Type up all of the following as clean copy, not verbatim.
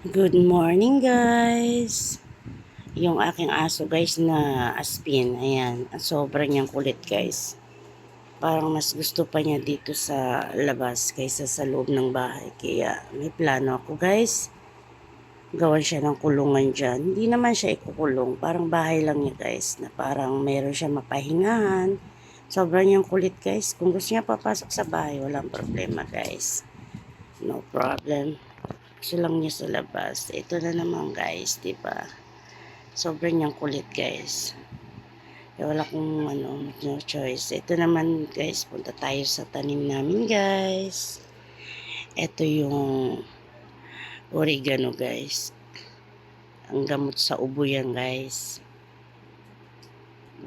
Good morning guys. Yung aking aso guys na Aspin, ayan, sobrang niyang kulit guys. Parang mas gusto pa niya dito sa labas kaysa sa loob ng bahay. Kaya may plano ako guys. Gawan siya ng kulungan dyan. Hindi naman siya ikukulong. Parang bahay lang niya guys. Na parang meron siya mapahingahan. Sobrang niyang kulit guys. Kung gusto niya papasok sa bahay, walang problema guys. No problem. Gusto lang niya sa labas. Ito na naman guys, di ba? Sobrang niyang kulit guys. Kaya wala kong no choice. Ito naman guys, punta tayo sa tanim namin guys. Ito yung oregano guys. Ang gamot sa ubo yan guys.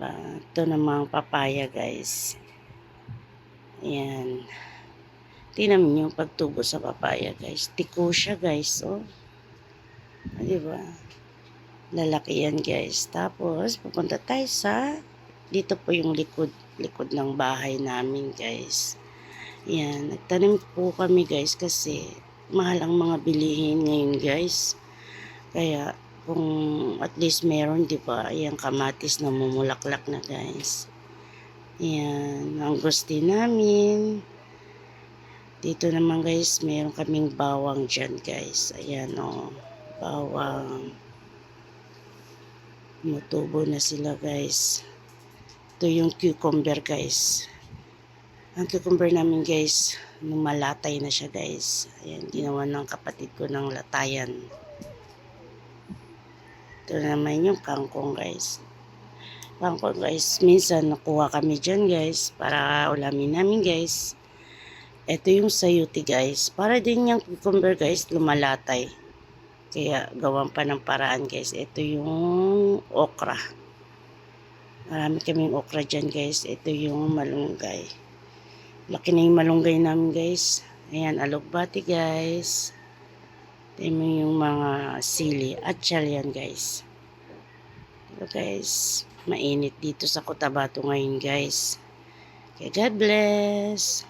Ito namang papaya guys. Ayan. Tingnan mo yung pagtubo sa papaya guys. Tiko siya guys. Oh. Diba? Lalaki yan guys. Tapos pupunta tayo sa dito po yung likod ng bahay namin guys. Yan, nagtanim po kami guys kasi mahal ang mga bilihin ngayon guys. Kaya kung at least meron, di ba, yung kamatis na mumulaklak na guys. Yan, ang gusto namin. Dito naman guys, meron kaming bawang dyan guys. Ayan o, bawang. Mutubo na sila guys. Ito yung cucumber guys. Ang cucumber namin guys, malatay na siya guys. Ayan, ginawa ng kapatid ko ng latayan. Ito naman yung kangkong guys. Kangkong guys, minsan nakuha kami dyan guys, para ulamin namin guys. Ito yung sayuti guys. Para din yung cucumber guys, lumalatay. Kaya gawan pa ng paraan guys. Ito yung okra. Marami kaming okra dyan guys. Ito yung malunggay. Laki na yung malunggay namin guys. Ayan, alugbati guys. Ito yung mga sili. Atsyal yan guys. Ito guys, mainit dito sa Cotabato ngayon guys. Okay, God bless.